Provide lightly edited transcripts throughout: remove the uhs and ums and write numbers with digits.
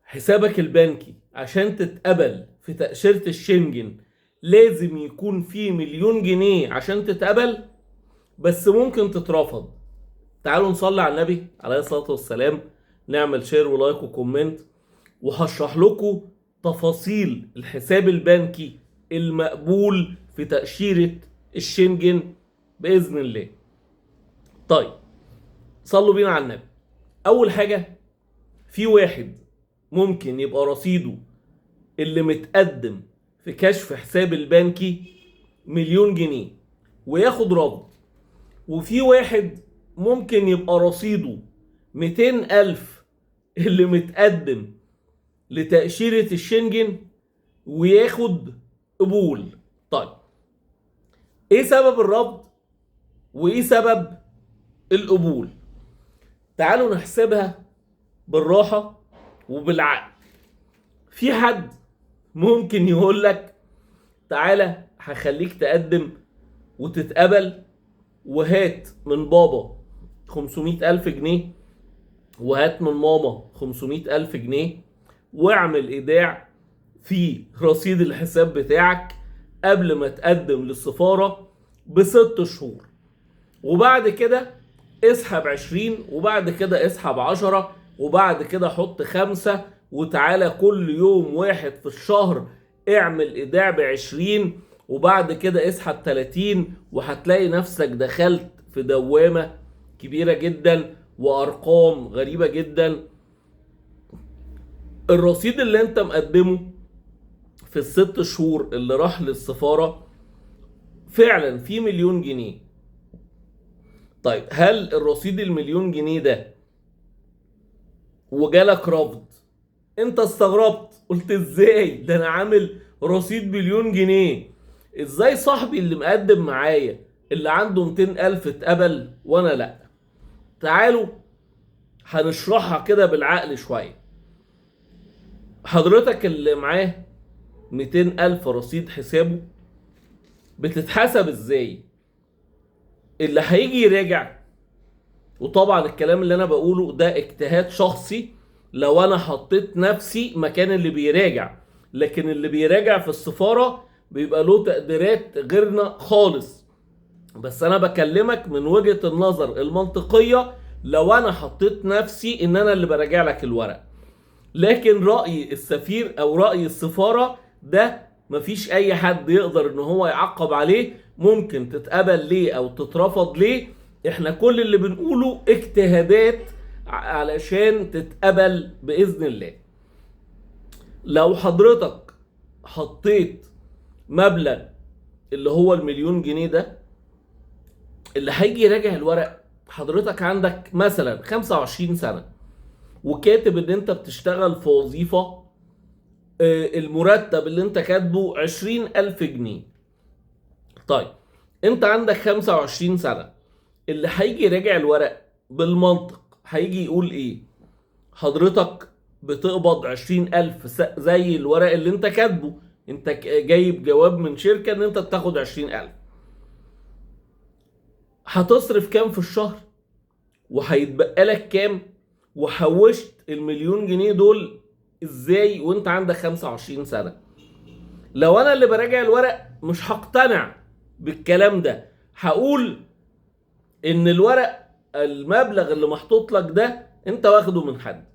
حسابك البنكي عشان تتقبل في تأشيرة الشنجن لازم يكون فيه 1,000,000 جنيه عشان تتقبل، بس ممكن تترفض. تعالوا نصلي على النبي عليه الصلاة والسلام، نعمل شير ولايك وكومنت، وهشرح لكم تفاصيل الحساب البنكي المقبول في تأشيرة الشنجن بإذن الله. طيب صلوا بينا على النبي. أول حاجة، في واحد ممكن يبقى رصيده اللي متقدم في كشف حساب البنكي 1,000,000 جنيه وياخد رفض، وفي واحد ممكن يبقى رصيده 200,000 اللي متقدم لتأشيرة الشنجن وياخد قبول. طيب ايه سبب الرفض وايه سبب القبول؟ تعالوا نحسبها بالراحة وبالعقل. في حد ممكن يقول لك تعالى هخليك تقدم وتتقبل، وهات من بابا 500,000 جنيه وهات من ماما 500,000 جنيه، واعمل ايداع في رصيد الحساب بتاعك قبل ما تقدم للسفارة ب6 شهور، وبعد كده اسحب 20، وبعد كده اسحب 10، وبعد كده حط 5، وتعالى كل يوم واحد في الشهر اعمل ايداع ب20، وبعد كده اسحب 30، وهتلاقي نفسك دخلت في دوامة كبيرة جدا وارقام غريبة جدا. الرصيد اللي انت مقدمه في ال6 شهور اللي راح للسفارة فعلا فيه 1,000,000 جنيه. طيب هل الرصيد 1,000,000 جنيه ده وجالك رفض، انت استغربت قلت ازاي ده انا عامل رصيد 1,000,000 جنيه، ازاي صاحبي اللي مقدم معايا اللي عنده 200,000 اتقبل وانا لا؟ تعالوا هنشرحها كده بالعقل شوية. حضرتك اللي معاه 200,000 رصيد حسابه بتتحسب ازاي؟ اللي هيجي يراجع، وطبعا الكلام اللي انا بقوله ده اجتهاد شخصي لو انا حطيت نفسي مكان اللي بيراجع، لكن اللي بيراجع في السفارة بيبقى له تقديرات غيرنا خالص، بس انا بكلمك من وجهة النظر المنطقية لو انا حطيت نفسي ان انا اللي براجع لك الورق. لكن رأي السفير او رأي السفارة ده مفيش اي حد يقدر ان هو يعقب عليه، ممكن تتقبل ليه او تترفض ليه. احنا كل اللي بنقوله اجتهادات علشان تتقبل بإذن الله. لو حضرتك حطيت مبلغ اللي هو 1,000,000 جنيه ده، اللي هيجي يراجع الورق حضرتك عندك مثلا 25 سنة وكاتب ان انت بتشتغل في وظيفة المرتب اللي انت كاتبه 20,000 جنيه. طيب انت عندك 25 سنة، اللي هيجي يراجع الورق بالمنطق هيجي يقول ايه؟ حضرتك بتقبض 20,000 زي الورق اللي انت كاتبه، انت جايب جواب من شركة ان انت بتاخد 20,000. هتصرف كام في الشهر؟ وهيتبقى لك كام؟ وحوشت 1,000,000 جنيه دول ازاي وانت عندك 25 سنة؟ لو انا اللي براجع الورق مش هقتنع بالكلام ده، هقول ان الورق المبلغ اللي محطوط لك ده انت واخده من حد.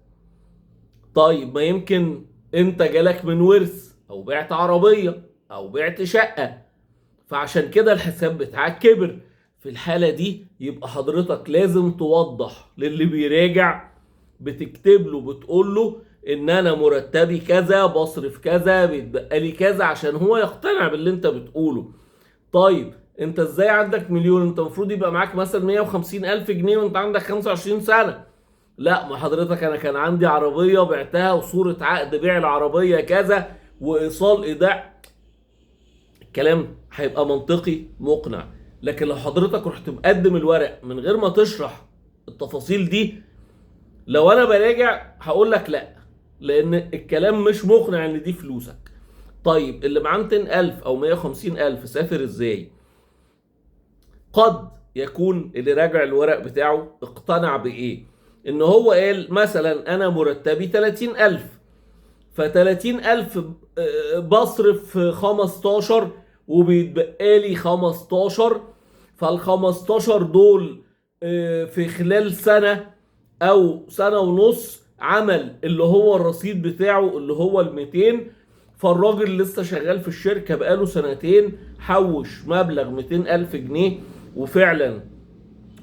طيب ما يمكن انت جالك من ورث او بعت عربية او بعت شقة، فعشان كده الحساب بتاعك كبر. في الحالة دي يبقى حضرتك لازم توضح للي بيراجع، بتكتب له بتقول له ان انا مرتبي كذا، بصرف كذا، بيتبقى لي كذا، عشان هو يقتنع باللي انت بتقوله. طيب انت ازاي عندك 1,000,000؟ انت المفروض يبقى معاك مثلا 150,000 جنيه وانت عندك 25 سنة. لا، ما حضرتك انا كان عندي عربية بعتها وصورة عقد بيع العربية كذا وايصال ايداع. الكلام هيبقى منطقي مقنع. لكن لو حضرتك رحت مقدم الورق من غير ما تشرح التفاصيل دي، لو انا براجع هقول لك لا، لان الكلام مش مقنع ان دي فلوسك. طيب اللي معاه 200,000 او 150,000 سافر ازاي؟ قد يكون اللي راجع الورق بتاعه اقتنع بايه؟ ان هو قال مثلا انا مرتبي 30,000، ف30,000 بصرف 15 وبيتبقى لي 15. فال15 دول في خلال سنة او سنة ونص عمل اللي هو الرصيد بتاعه اللي هو ال200. فالراجل لسه شغال في الشركة بقاله سنتين، حوش مبلغ 200,000 جنيه، وفعلا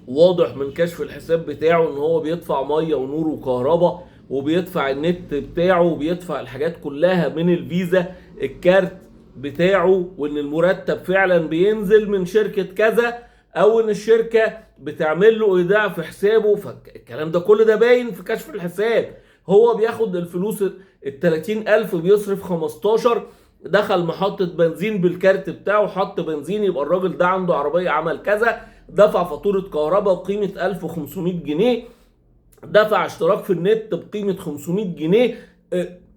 واضح من كشف الحساب بتاعه ان هو بيدفع مية ونور وكهرباء، وبيدفع النت بتاعه، وبيدفع الحاجات كلها من الفيزا الكارت بتاعه، وان المرتب فعلا بينزل من شركة كذا، او ان الشركة بتعمل له ايداع في حسابه. فالكلام ده كل ده باين في كشف الحساب. هو بياخد الفلوس ال30,000 بيصرف 15. دخل محطة بنزين بالكارت بتاعه، حط بنزين، يبقى الراجل ده عنده عربية عمل كذا. دفع فاتورة كهرباء بقيمة 1500 جنيه، دفع اشتراك في النت بقيمة 500 جنيه.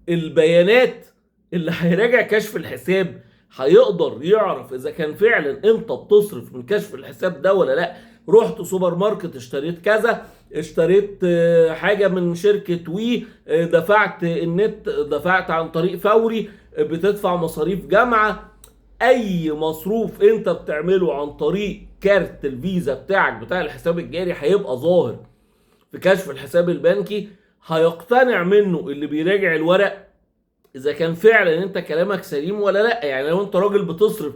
البيانات اللي هيراجع كشف الحساب هيقدر يعرف اذا كان فعلا انت بتصرف من كشف الحساب ده ولا لا. رحت سوبر ماركت اشتريت كذا، اشتريت حاجة من شركة وي، دفعت النت، دفعت عن طريق فوري، بتدفع مصاريف جامعة. اي مصروف انت بتعمله عن طريق كارت الفيزا بتاعك بتاع الحساب الجاري هيبقى ظاهر في كشف الحساب البنكي. هيقتنع منه اللي بيراجع الورق اذا كان فعلا انت كلامك سليم ولا لا. يعني لو انت راجل بتصرف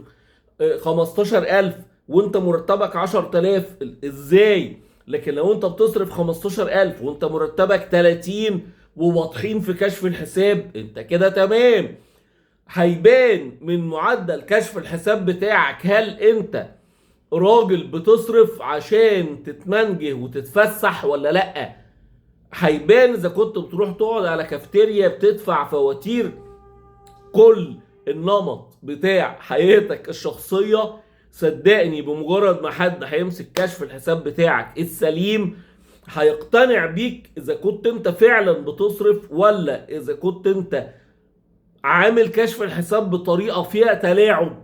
15,000 وانت مرتبك 10,000 ازاي؟ لكن لو انت بتصرف 15,000 وانت مرتبك 30 وواضحين في كشف الحساب، انت كده تمام. هيبان من معدل كشف الحساب بتاعك هل انت راجل بتصرف عشان تتمنجه وتتفسح ولا لا. هيبان اذا كنت بتروح تقعد على كافتيريا بتدفع فواتير. كل النمط بتاع حياتك الشخصية صدقني بمجرد ما حد هيمسك كشف الحساب بتاعك السليم هيقتنع بيك اذا كنت انت فعلا بتصرف ولا اذا كنت انت عامل كشف الحساب بطريقة فيها تلاعب.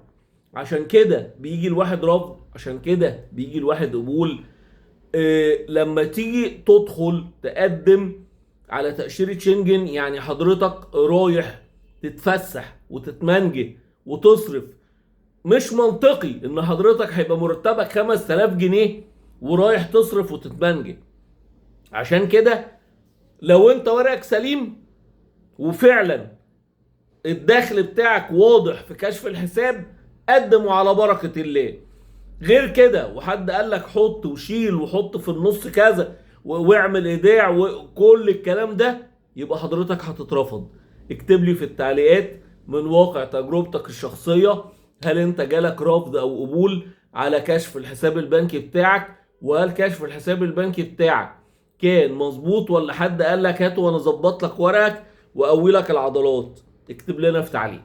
عشان كده بيجي الواحد رفض، عشان كده بيجي الواحد قبول. لما تيجي تدخل تقدم على تأشيرة شنجن، يعني حضرتك رايح تتفسح وتتمنجه وتصرف. مش منطقي ان حضرتك هيبقى مرتبك 5,000 جنيه ورايح تصرف وتتمنجه. عشان كده لو انت ورقك سليم وفعلا الدخل بتاعك واضح في كشف الحساب، قدم على بركة الله. غير كده وحد قال لك حط وشيل وحط في النص كذا واعمل ايداع وكل الكلام ده، يبقى حضرتك هتترفض. اكتب لي في التعليقات من واقع تجربتك الشخصية، هل انت جالك رفض او قبول على كشف الحساب البنكي بتاعك؟ وهل كشف الحساب البنكي بتاعك كان مظبوط ولا حد قال لك هات وانا اظبط لك ورقك واقوي لك العضلات؟ اكتب لنا في تعليق.